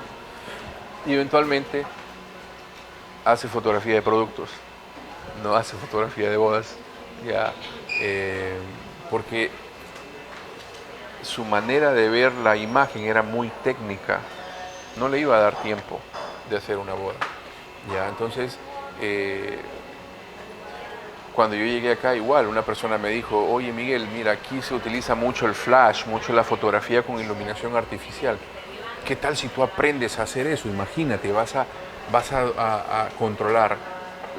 Speaker 1: Y eventualmente hace fotografía de productos, no hace fotografía de bodas, ya, porque su manera de ver la imagen era muy técnica, no le iba a dar tiempo de hacer una boda. Ya, entonces, cuando yo llegué acá, igual, una persona me dijo, oye Miguel, mira, aquí se utiliza mucho el flash, mucho la fotografía con iluminación artificial. ¿Qué tal si tú aprendes a hacer eso? Imagínate, vas a controlar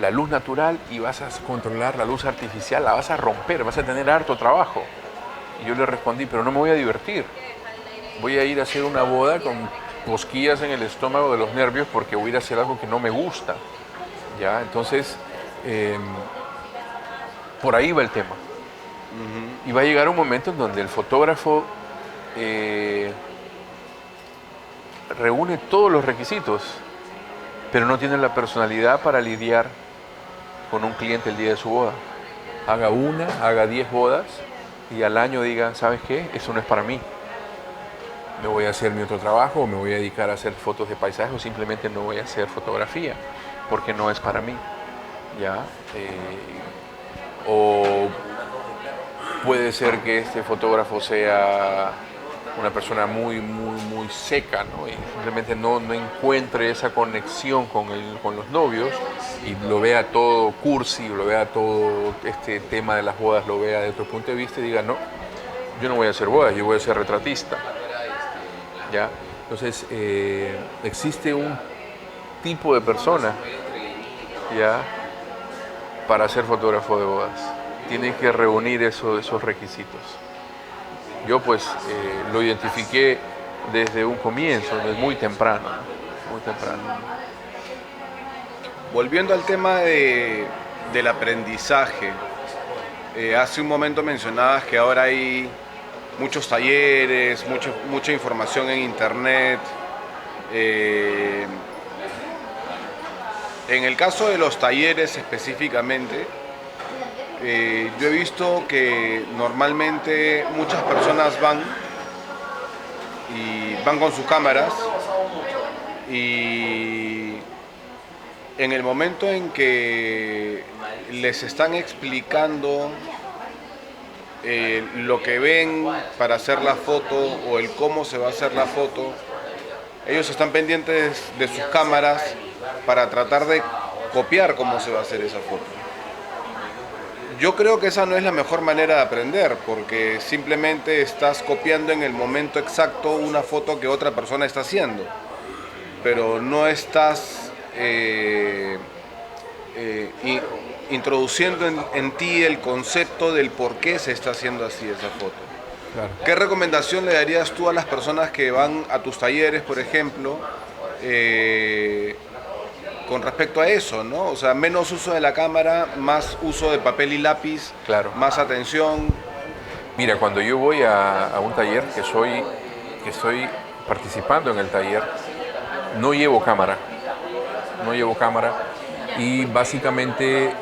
Speaker 1: la luz natural y vas a controlar la luz artificial, la vas a romper, vas a tener harto trabajo. Y yo le respondí, pero no me voy a divertir. Voy a ir a hacer una boda con cosquillas en el estómago de los nervios porque voy a ir a hacer algo que no me gusta. ¿Ya? Entonces, por ahí va el tema. Y va a llegar un momento en donde el fotógrafo reúne todos los requisitos, pero no tiene la personalidad para lidiar con un cliente el día de su boda. Haga 10 bodas y al año diga, ¿sabes qué? Eso no es para mí. Me voy a hacer mi otro trabajo, o me voy a dedicar a hacer fotos de paisaje, o simplemente no voy a hacer fotografía, porque no es para mí. ¿Ya? O puede ser que este fotógrafo sea una persona muy seca, ¿no? Y simplemente no encuentre esa conexión con los novios y lo vea todo cursi, lo vea todo este tema de las bodas, lo vea desde otro punto de vista y diga, no, yo no voy a hacer bodas, yo voy a ser retratista. ¿Ya? Entonces, existe un tipo de persona, ¿ya?, para ser fotógrafo de bodas. Tiene que reunir esos requisitos. Yo pues lo identifiqué desde un comienzo, desde muy temprano.
Speaker 2: Volviendo al tema del aprendizaje, hace un momento mencionabas que ahora hay muchos talleres, mucha información en internet. En el caso de los talleres específicamente, yo he visto que normalmente muchas personas van con sus cámaras y en el momento en que les están explicando lo que ven para hacer la foto o el cómo se va a hacer la foto, ellos están pendientes de sus cámaras para tratar de copiar cómo se va a hacer esa foto. Yo creo que esa no es la mejor manera de aprender, porque simplemente estás copiando en el momento exacto una foto que otra persona está haciendo, pero no estás introduciendo en ti el concepto del por qué se está haciendo así esa foto.
Speaker 1: Claro.
Speaker 2: ¿Qué recomendación le darías tú a las personas que van a tus talleres, por ejemplo, con respecto a eso, ¿no? O sea, menos uso de la cámara, más uso de papel y lápiz,
Speaker 1: Claro.
Speaker 2: más atención?
Speaker 1: Mira, cuando yo voy a un taller, que estoy participando en el taller, no llevo cámara y básicamente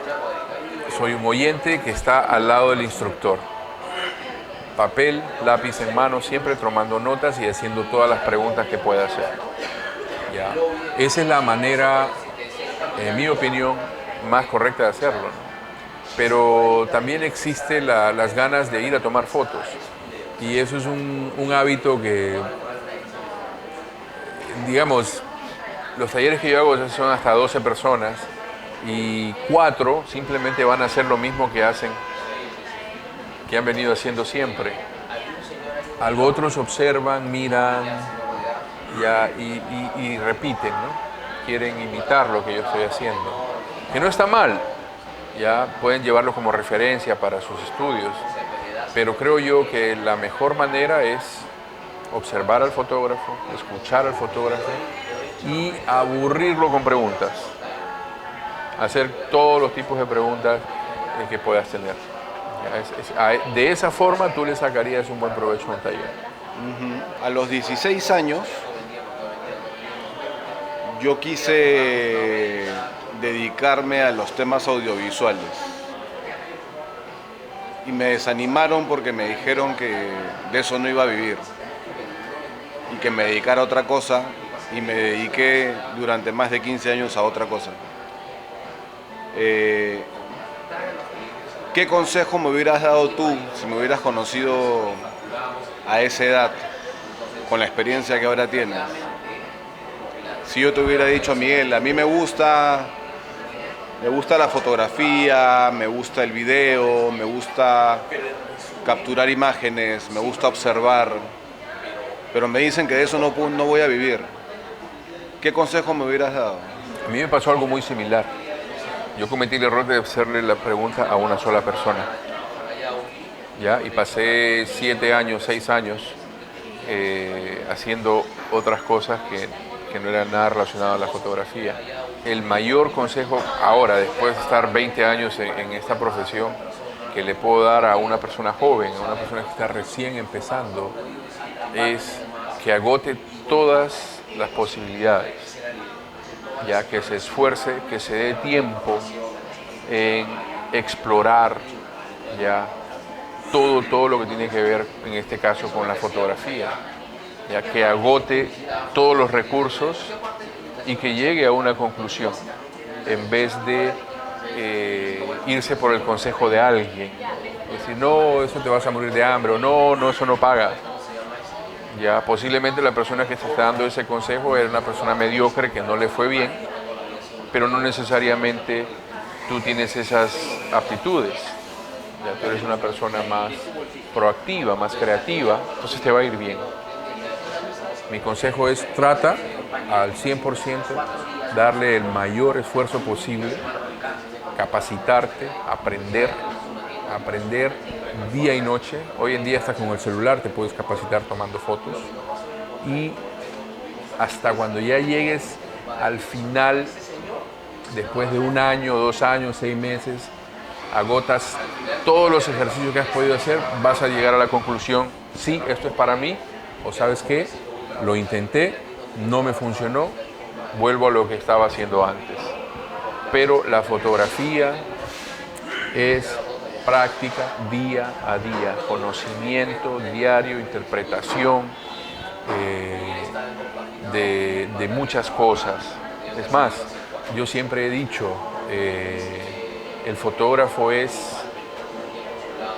Speaker 1: soy un oyente que está al lado del instructor. Papel, lápiz en mano, siempre tomando notas y haciendo todas las preguntas que pueda hacer. ¿Ya? Esa es la manera, en mi opinión, más correcta de hacerlo, ¿no? pero también existe las ganas de ir a tomar fotos. Y eso es un hábito que, digamos, los talleres que yo hago son hasta 12 personas y 4 simplemente van a hacer lo mismo que hacen, que han venido haciendo siempre. Algo otros observan, miran ya, y repiten, ¿no? Quieren imitar lo que yo estoy haciendo. Que no está mal, ya pueden llevarlo como referencia para sus estudios, pero creo yo que la mejor manera es observar al fotógrafo, escuchar al fotógrafo y aburrirlo con preguntas. Hacer todos los tipos de preguntas que puedas tener. De esa forma tú le sacarías un buen provecho a un taller.
Speaker 3: A los 16 años yo quise dedicarme a los temas audiovisuales y me desanimaron porque me dijeron que de eso no iba a vivir y que me dedicara a otra cosa, y me dediqué durante más de 15 años a otra cosa. ¿Qué consejo me hubieras dado tú si me hubieras conocido a esa edad, con la experiencia que ahora tienes? Si yo te hubiera dicho, Miguel, a mí me gusta la fotografía, me gusta el video, me gusta capturar imágenes, me gusta observar, pero me dicen que de eso no voy a vivir. ¿Qué consejo me hubieras dado?
Speaker 1: A mí me pasó algo muy similar. Yo cometí el error de hacerle la pregunta a una sola persona. ¿Ya? Y pasé 7 años, 6 años haciendo otras cosas que no eran nada relacionado a la fotografía. El mayor consejo ahora, después de estar 20 años en esta profesión, que le puedo dar a una persona joven, a una persona que está recién empezando, es que agote todas las posibilidades, ya que se esfuerce, que se dé tiempo en explorar ya todo lo que tiene que ver, en este caso, con la fotografía, ya que agote todos los recursos y que llegue a una conclusión, en vez de irse por el consejo de alguien, decir, no, eso te vas a morir de hambre, o no, eso no paga. Ya posiblemente la persona que te está dando ese consejo era una persona mediocre que no le fue bien, pero no necesariamente tú tienes esas aptitudes. Ya tú eres una persona más proactiva, más creativa, entonces te va a ir bien. Mi consejo es trata al 100%, darle el mayor esfuerzo posible, capacitarte, aprender día y noche. Hoy en día hasta con el celular te puedes capacitar tomando fotos, y hasta cuando ya llegues al final, después de 1 año, 2 años, 6 meses, agotas todos los ejercicios que has podido hacer, vas a llegar a la conclusión, sí, esto es para mí, o sabes qué, lo intenté, no me funcionó, vuelvo a lo que estaba haciendo antes. Pero la fotografía es práctica día a día, conocimiento diario, interpretación de muchas cosas. Es más, yo siempre he dicho, el fotógrafo es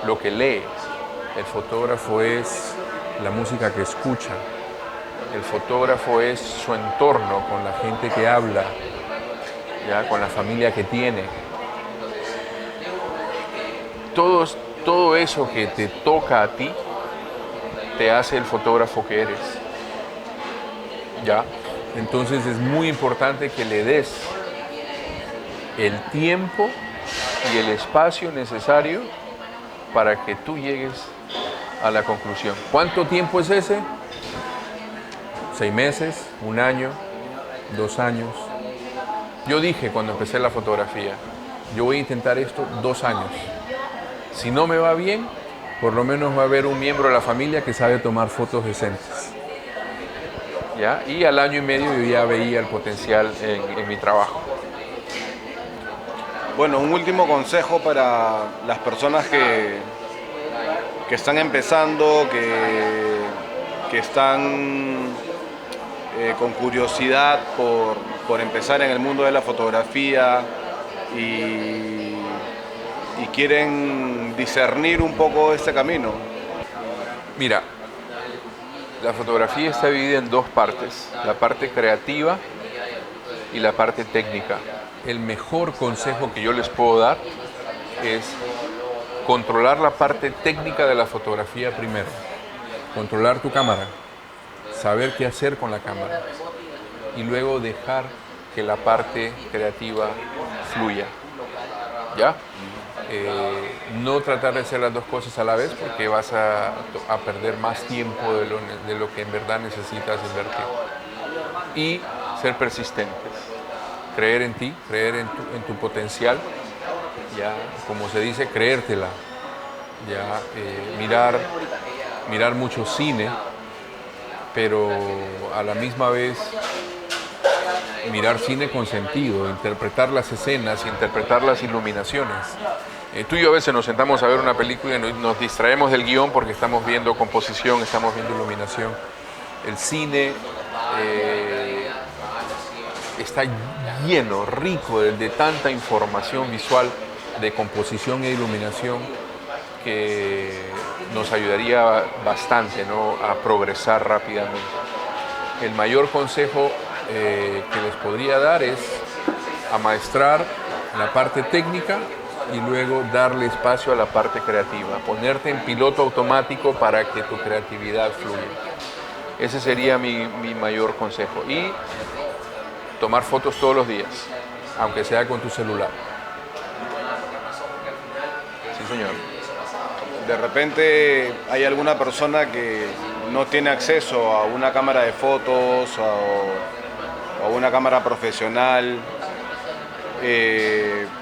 Speaker 1: lo que lee, el fotógrafo es la música que escucha, el fotógrafo es su entorno, con la gente que habla, ya, con la familia que tiene. Todo eso que te toca a ti te hace el fotógrafo que eres. ¿Ya? Entonces es muy importante que le des el tiempo y el espacio necesario para que tú llegues a la conclusión. ¿Cuánto tiempo es ese? 6 meses, 1 año, 2 años. Yo dije cuando empecé la fotografía, yo voy a intentar esto 2 años. Si no me va bien, por lo menos va a haber un miembro de la familia que sabe tomar fotos decentes. ¿Ya? Y al 1 año y medio yo ya veía el potencial en mi trabajo.
Speaker 3: Bueno, un último consejo para las personas que están empezando, que están con curiosidad por, empezar en el mundo de la fotografía y y quieren discernir un poco este camino?
Speaker 1: Mira, la fotografía está dividida en dos partes, la parte creativa y la parte técnica. El mejor consejo que yo les puedo dar es controlar la parte técnica de la fotografía primero, controlar tu cámara, saber qué hacer con la cámara y luego dejar que la parte creativa fluya. ¿Ya? No tratar de hacer las dos cosas a la vez porque vas a perder más tiempo de lo que en verdad necesitas invertir. Y ser persistentes, creer en ti, creer en tu potencial, ya, como se dice, creértela, ya, mirar mucho cine, pero a la misma vez mirar cine con sentido, interpretar las escenas, interpretar las iluminaciones. Tú y yo a veces nos sentamos a ver una película y nos distraemos del guión porque estamos viendo composición, estamos viendo iluminación. El cine está lleno, rico de tanta información visual, de composición e iluminación que nos ayudaría bastante, ¿no?, a progresar rápidamente. El mayor consejo que les podría dar es amaestrar la parte técnica y luego darle espacio a la parte creativa, ponerte en piloto automático para que tu creatividad fluya. Ese sería mi mayor consejo. Y tomar fotos todos los días, aunque sea con tu celular. Sí, señor.
Speaker 3: De repente hay alguna persona que no tiene acceso a una cámara de fotos o a una cámara profesional,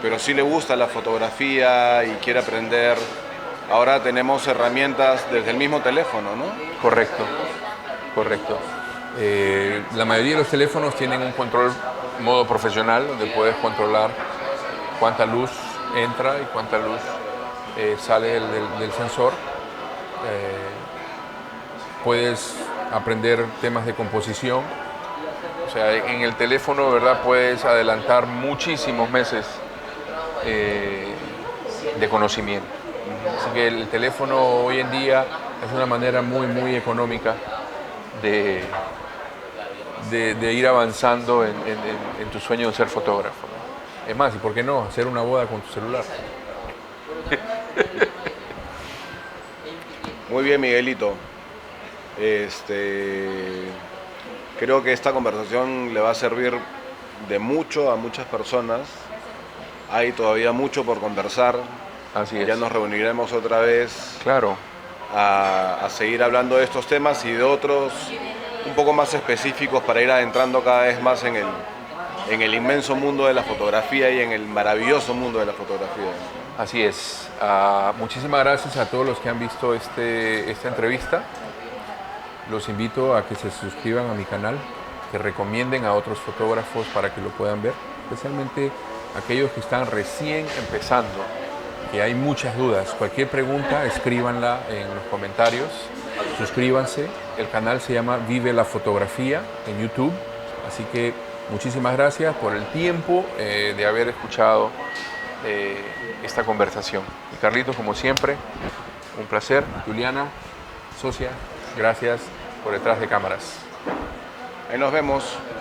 Speaker 3: pero sí le gusta la fotografía y quiere aprender. Ahora tenemos herramientas desde el mismo teléfono, ¿no?
Speaker 1: Correcto, correcto. La mayoría de los teléfonos tienen un control modo profesional donde puedes controlar cuánta luz entra y cuánta luz sale del sensor. Puedes aprender temas de composición. O sea, en el teléfono, ¿verdad?, puedes adelantar muchísimos meses de conocimiento. Así que el teléfono hoy en día es una manera muy, muy económica de ir avanzando en tu sueño de ser fotógrafo. Es más, ¿y por qué no hacer una boda con tu celular?
Speaker 3: Muy bien, Miguelito. Creo que esta conversación le va a servir de mucho a muchas personas. Hay todavía mucho por conversar.
Speaker 1: Así es.
Speaker 3: Ya nos reuniremos otra vez.
Speaker 1: Claro.
Speaker 3: A seguir hablando de estos temas y de otros un poco más específicos para ir adentrando cada vez más en el inmenso mundo de la fotografía y en el maravilloso mundo de la fotografía.
Speaker 1: Así es. Muchísimas gracias a todos los que han visto esta entrevista. Los invito a que se suscriban a mi canal, que recomienden a otros fotógrafos para que lo puedan ver, especialmente aquellos que están recién empezando, que hay muchas dudas. Cualquier pregunta, escríbanla en los comentarios. Suscríbanse. El canal se llama Vive la Fotografía en YouTube. Así que muchísimas gracias por el tiempo de haber escuchado esta conversación. Y Carlitos, como siempre, un placer. Juliana, socia, gracias por detrás de cámaras.
Speaker 3: Ahí nos vemos.